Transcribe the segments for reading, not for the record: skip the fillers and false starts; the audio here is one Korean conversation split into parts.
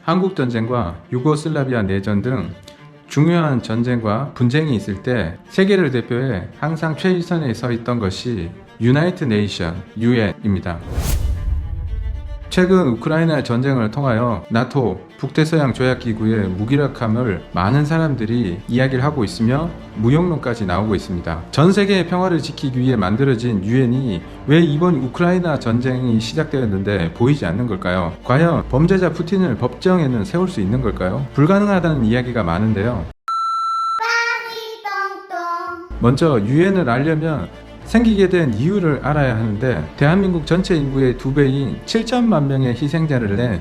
한국전쟁과 유고슬라비아 내전 등 중요한 전쟁과 분쟁이 있을 때 세계를 대표해 항상 최일선에 서 있던 것이 유나이티드 네이션, 유엔입니다. 최근 우크라이나 전쟁을 통하여 나토, 북대서양 조약기구의 무기력함을 많은 사람들이 이야기를 하고 있으며 무용론까지 나오고 있습니다. 전 세계의 평화를 지키기 위해 만들어진 유엔이 왜 이번 우크라이나 전쟁이 시작되었는데 보이지 않는 걸까요? 과연 범죄자 푸틴을 법정에는 세울 수 있는 걸까요? 불가능하다는 이야기가 많은데요. 먼저 유엔을 알려면 생기게 된 이유를 알아야 하는데, 대한민국 전체 인구의 2배인 7천만 명의 희생자를 내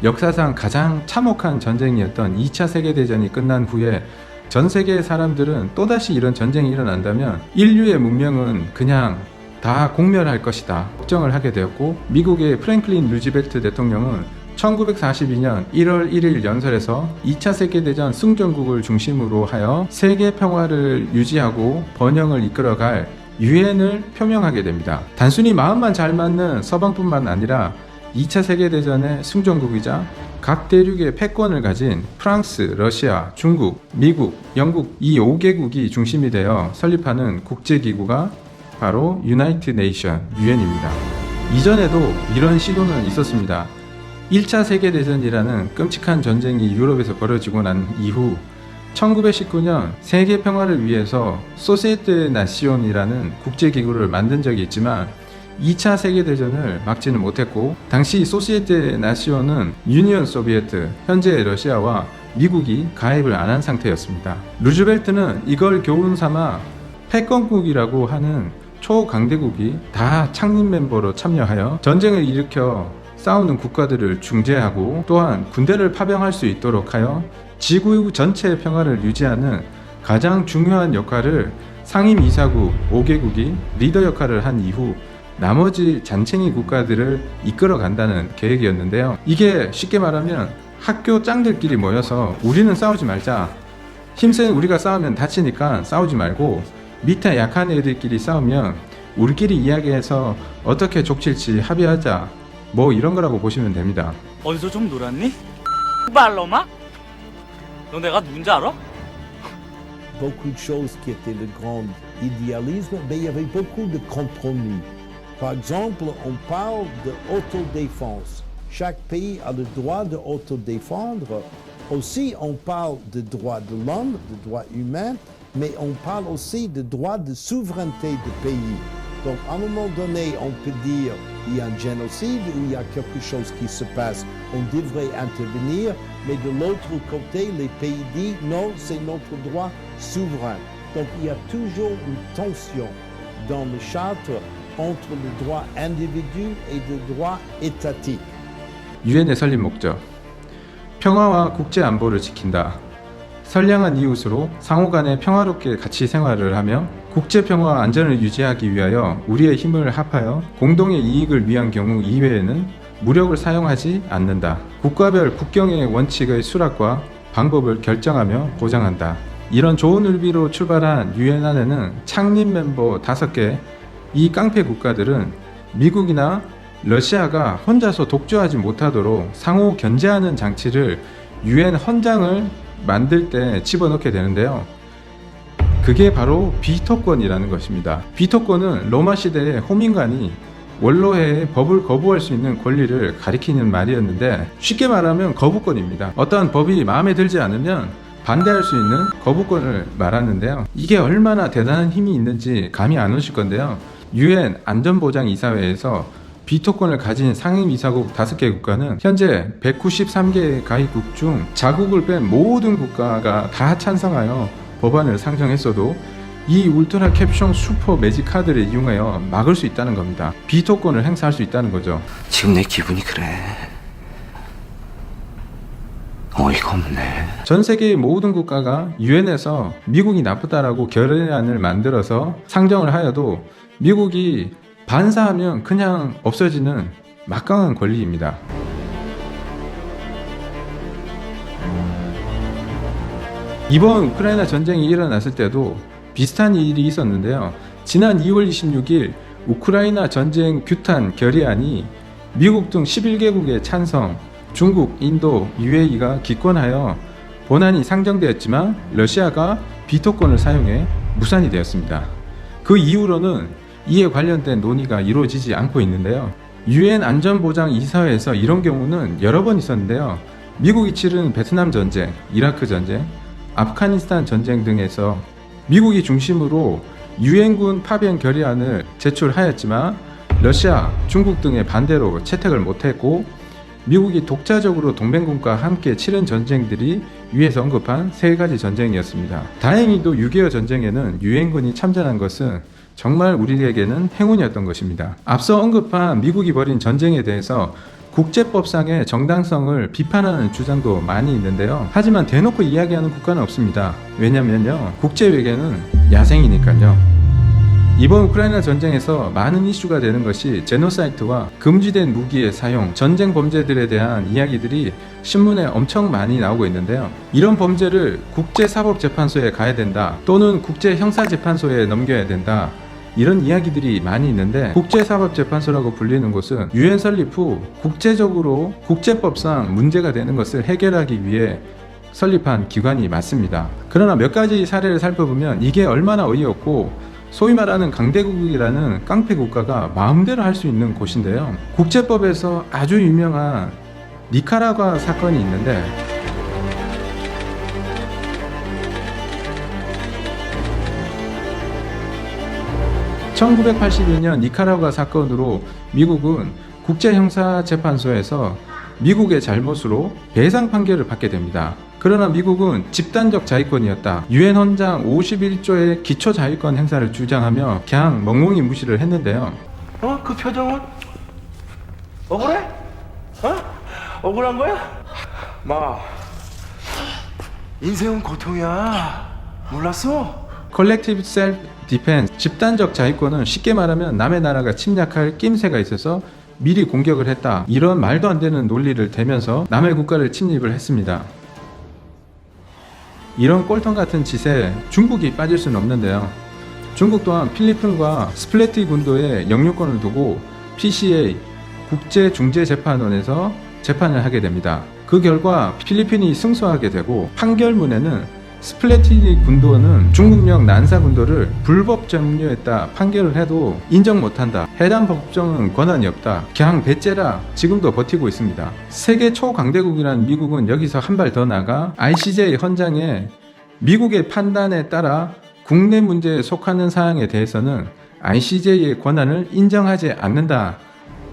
역사상 가장 참혹한 전쟁이었던 2차 세계대전이 끝난 후에 전 세계의 사람들은 또다시 이런 전쟁이 일어난다면 인류의 문명은 그냥 다 공멸할 것이다 걱정을 하게 되었고, 미국의 프랭클린 루즈벨트 대통령은 1942년 1월 1일 연설에서 2차 세계대전 승전국을 중심으로 하여 세계 평화를 유지하고 번영을 이끌어갈 유엔을 표명하게 됩니다. 단순히 마음만 잘 맞는 서방뿐만 아니라 2차 세계대전의 승전국이자 각 대륙의 패권을 가진 프랑스, 러시아, 중국, 미국, 영국 이 5개국이 중심이 되어 설립하는 국제기구가 바로 유나이티드 네이션, 유엔입니다. 이전에도 이런 시도는 있었습니다. 1차 세계대전이라는 끔찍한 전쟁이 유럽에서 벌어지고 난 이후 1919년 세계 평화를 위해서 소시에테 나시온이라는 국제기구를 만든 적이 있지만 2차 세계대전을 막지는 못했고, 당시 소시에테 나시온은 유니온 소비에트, 현재 러시아와 미국이 가입을 안 한 상태였습니다. 루즈벨트는 이걸 교훈 삼아 패권국이라고 하는 초강대국이 다 창립 멤버로 참여하여 전쟁을 일으켜 싸우는 국가들을 중재하고, 또한 군대를 파병할 수 있도록 하여 지구 전체의 평화를 유지하는 가장 중요한 역할을 상임이사국 5개국이 리더 역할을 한 이후 나머지 잔챙이 국가들을 이끌어 간다는 계획이었는데요. 이게 쉽게 말하면 학교 짱들끼리 모여서 우리는 싸우지 말자, 힘센 우리가 싸우면 다치니까 싸우지 말고 밑에 약한 애들끼리 싸우면 우리끼리 이야기해서 어떻게 족칠지 합의하자, 뭐 이런 거라고 보시면 됩니다. 어디서 좀 놀았니? 발로마? 너 내가 누군지 알아? Beaucoup de choses qui étaient le grand idéalisme, mais il y avait beaucoup de compromis. Par exemple, on parle de autodéfense. Chaque pays a le droit de autodéfendre. Aussi, on parle de droits de l'homme, de droits humains, mais on parle aussi de droits de souveraineté du pays. Donc, à un moment donné, on peut dire il y a un génocide ou il y a quelque chose qui se passe, on devrait intervenir, mais de l'autre côté, les pays disent non, c'est notre droit souverain. Donc, il y a toujours une tension dans le charte entre le droit individu et le droit étatique. 유엔의 설립 목적, 평화와 국제 안보를 지킨다. 선량한 이웃으로 상호 간에 평화롭게 같이 생활을 하며 국제 평화와 안전을 유지하기 위하여 우리의 힘을 합하여 공동의 이익을 위한 경우 이외에는 무력을 사용하지 않는다. 국가별 국경의 원칙의 수락과 방법을 결정하며 보장한다. 이런 좋은 의미로 출발한 유엔 안에는 창립 멤버 5개, 이 깡패 국가들은 미국이나 러시아가 혼자서 독주하지 못하도록 상호 견제하는 장치를 유엔 헌장을 만들 때 집어넣게 되는데요. 그게 바로 비토권이라는 것입니다. 비토권은 로마 시대의 호민관이 원로회의 법을 거부할 수 있는 권리를 가리키는 말이었는데, 쉽게 말하면 거부권입니다. 어떠한 법이 마음에 들지 않으면 반대할 수 있는 거부권을 말하는데요. 이게 얼마나 대단한 힘이 있는지 감이 안 오실 건데요. 유엔 안전보장이사회에서 비토권을 가진 상임이사국 5개 국가는 현재 193개의 가입국 중 자국을 뺀 모든 국가가 다 찬성하여 법안을 상정했어도 이 울트라 캡숑 슈퍼 매직 카드를 이용하여 막을 수 있다는 겁니다. 비토권을 행사할 수 있다는 거죠. 지금 내 기분이 그래. 어이가 없네. 전 세계의 모든 국가가 유엔에서 미국이 나쁘다라고 결의안을 만들어서 상정을 하여도 미국이 반사하면 그냥 없어지는 막강한 권리입니다. 이번 우크라이나 전쟁이 일어났을 때도 비슷한 일이 있었는데요. 지난 2월 26일 우크라이나 전쟁 규탄 결의안이 미국 등 11개국의 찬성, 중국, 인도, UAE가 기권하여 본안이 상정되었지만 러시아가 비토권을 사용해 무산이 되었습니다. 그 이후로는 이에 관련된 논의가 이루어지지 않고 있는데요. UN 안전보장이사회에서 이런 경우는 여러 번 있었는데요. 미국이 치른 베트남 전쟁, 이라크 전쟁, 아프가니스탄 전쟁 등에서 미국이 중심으로 유엔군 파병 결의안을 제출하였지만 러시아, 중국 등의 반대로 채택을 못했고 미국이 독자적으로 동맹군과 함께 치른 전쟁들이 위에서 언급한 세 가지 전쟁이었습니다. 다행히도 6.25 전쟁에는 유엔군이 참전한 것은 정말 우리에게는 행운이었던 것입니다. 앞서 언급한 미국이 벌인 전쟁에 대해서 국제법상의 정당성을 비판하는 주장도 많이 있는데요. 하지만 대놓고 이야기하는 국가는 없습니다. 왜냐면요, 국제외교는 야생이니까요. 이번 우크라이나 전쟁에서 많은 이슈가 되는 것이 제노사이트와 금지된 무기의 사용, 전쟁 범죄들에 대한 이야기들이 신문에 엄청 많이 나오고 있는데요. 이런 범죄를 국제사법재판소에 가야 된다, 또는 국제형사재판소에 넘겨야 된다, 이런 이야기들이 많이 있는데 국제사법재판소라고 불리는 곳은 유엔 설립 후 국제적으로 국제법상 문제가 되는 것을 해결하기 위해 설립한 기관이 맞습니다. 그러나 몇 가지 사례를 살펴보면 이게 얼마나 어이없고 소위 말하는 강대국이라는 깡패 국가가 마음대로 할 수 있는 곳인데요. 국제법에서 아주 유명한 니카라과 사건이 있는데 (1982년) 니카라과 사건으로 미국은 국제형사재판소에서 미국의 잘못으로 배상 판결을 받게 됩니다. 그러나 미국은 집단적 자위권이었다, 유엔 헌장 51조의 기초 자위권 행사를 주장하며 그냥 멍멍이 무시를 했는데요. 그 표정은 억울해? 억울한 거야? 마, 인생은 고통이야. 몰랐어? 컬렉티브 셀프 디펜스, 집단적 자위권은 쉽게 말하면 남의 나라가 침략할 낌새가 있어서 미리 공격을 했다, 이런 말도 안 되는 논리를 대면서 남의 국가를 침입을 했습니다. 이런 꼴통 같은 짓에 중국이 빠질 수는 없는데요. 중국 또한 필리핀과 스플래티 군도에 영유권을 두고 PCA 국제중재재판원에서 재판을 하게 됩니다. 그 결과 필리핀이 승소하게 되고 판결문에는 스플래티 군도는 중국령 난사 군도를 불법 점유했다 판결을 해도 인정 못한다, 해당 법정은 권한이 없다, 그냥 배째라 지금도 버티고 있습니다. 세계 초강대국이란 미국은 여기서 한 발 더 나가 ICJ 헌장에 미국의 판단에 따라 국내 문제에 속하는 사항에 대해서는 ICJ의 권한을 인정하지 않는다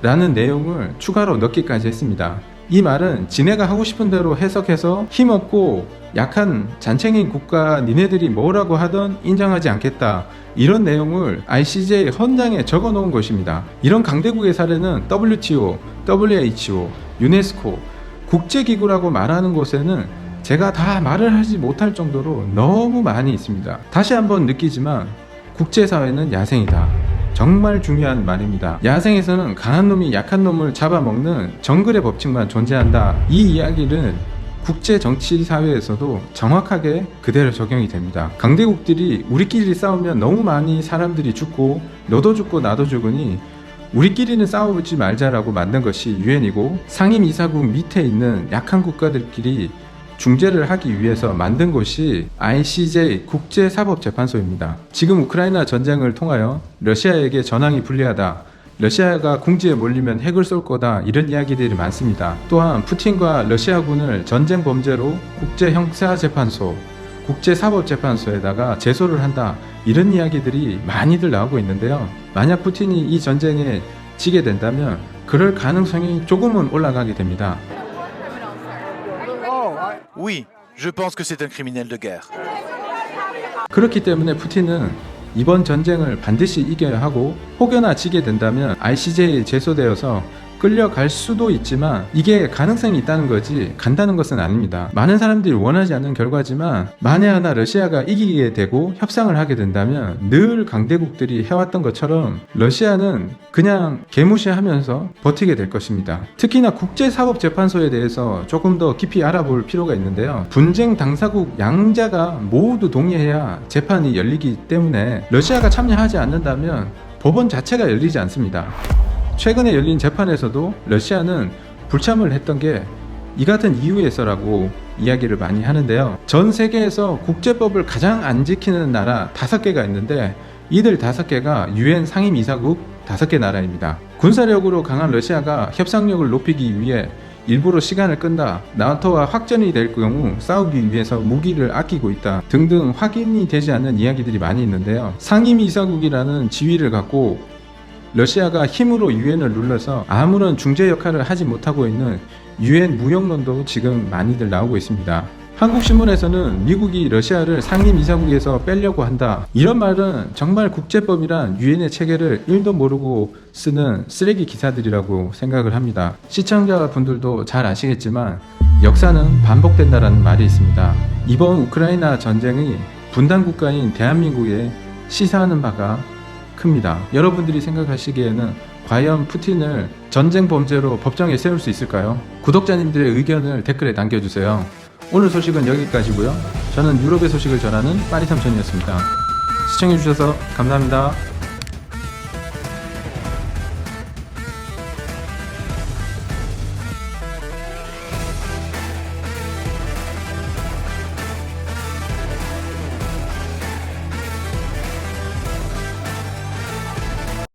라는 내용을 추가로 넣기까지 했습니다. 이 말은 지네가 하고 싶은 대로 해석해서 힘없고 약한 잔챙인 국가 니네들이 뭐라고 하든 인정하지 않겠다, 이런 내용을 ICJ 헌장에 적어 놓은 것입니다. 이런 강대국의 사례는 WTO, WHO, 유네스코, 국제기구라고 말하는 곳에는 제가 다 말을 하지 못할 정도로 너무 많이 있습니다. 다시 한번 느끼지만 국제사회는 야생이다. 정말 중요한 말입니다. 야생에서는 강한 놈이 약한 놈을 잡아먹는 정글의 법칙만 존재한다. 이 이야기는 국제 정치 사회에서도 정확하게 그대로 적용이 됩니다. 강대국들이 우리끼리 싸우면 너무 많이 사람들이 죽고 너도 죽고 나도 죽으니 우리끼리는 싸우지 말자라고 만든 것이 유엔이고, 상임이사국 밑에 있는 약한 국가들끼리 중재를 하기 위해서 만든 곳이 ICJ 국제사법재판소입니다. 지금 우크라이나 전쟁을 통하여 러시아에게 전황이 불리하다, 러시아가 궁지에 몰리면 핵을 쏠 거다, 이런 이야기들이 많습니다. 또한 푸틴과 러시아군을 전쟁 범죄로 국제형사재판소, 국제사법재판소에다가 제소를 한다, 이런 이야기들이 많이들 나오고 있는데요. 만약 푸틴이 이 전쟁에 지게 된다면 그럴 가능성이 조금은 올라가게 됩니다. Oui, je pense que c'est un criminel de guerre. 그렇기 때문에 푸틴은 이번 전쟁을 반드시 이겨야 하고, 혹여나 지게 된다면 ICJ에 제소되어서 끌려갈 수도 있지만 이게 가능성이 있다는 거지 간다는 것은 아닙니다. 많은 사람들이 원하지 않는 결과지만 만에 하나 러시아가 이기게 되고 협상을 하게 된다면 늘 강대국들이 해왔던 것처럼 러시아는 그냥 개무시하면서 버티게 될 것입니다. 특히나 국제사법재판소에 대해서 조금 더 깊이 알아볼 필요가 있는데요. 분쟁 당사국 양자가 모두 동의해야 재판이 열리기 때문에 러시아가 참여하지 않는다면 법원 자체가 열리지 않습니다. 최근에 열린 재판에서도 러시아는 불참을 했던 게 이 같은 이유에서라고 이야기를 많이 하는데요. 전 세계에서 국제법을 가장 안 지키는 나라 5개가 있는데 이들 5개가 유엔 상임이사국 5개 나라입니다. 군사력으로 강한 러시아가 협상력을 높이기 위해 일부러 시간을 끈다, 나토와 확전이 될 경우 싸우기 위해서 무기를 아끼고 있다 등등 확인이 되지 않는 이야기들이 많이 있는데요. 상임이사국이라는 지위를 갖고 러시아가 힘으로 유엔을 눌러서 아무런 중재 역할을 하지 못하고 있는 유엔 무용론도 지금 많이들 나오고 있습니다. 한국 신문에서는 미국이 러시아를 상임이사국에서 빼려고 한다. 이런 말은 정말 국제법이란 유엔의 체계를 1도 모르고 쓰는 쓰레기 기사들이라고 생각을 합니다. 시청자분들도 잘 아시겠지만 역사는 반복된다라는 말이 있습니다. 이번 우크라이나 전쟁이 분단 국가인 대한민국에 시사하는 바가 큽니다. 여러분들이 생각하시기에는 과연 푸틴을 전쟁 범죄로 법정에 세울 수 있을까요? 구독자님들의 의견을 댓글에 남겨주세요. 오늘 소식은 여기까지고요. 저는 유럽의 소식을 전하는 빠리삼촌이었습니다. 시청해주셔서 감사합니다.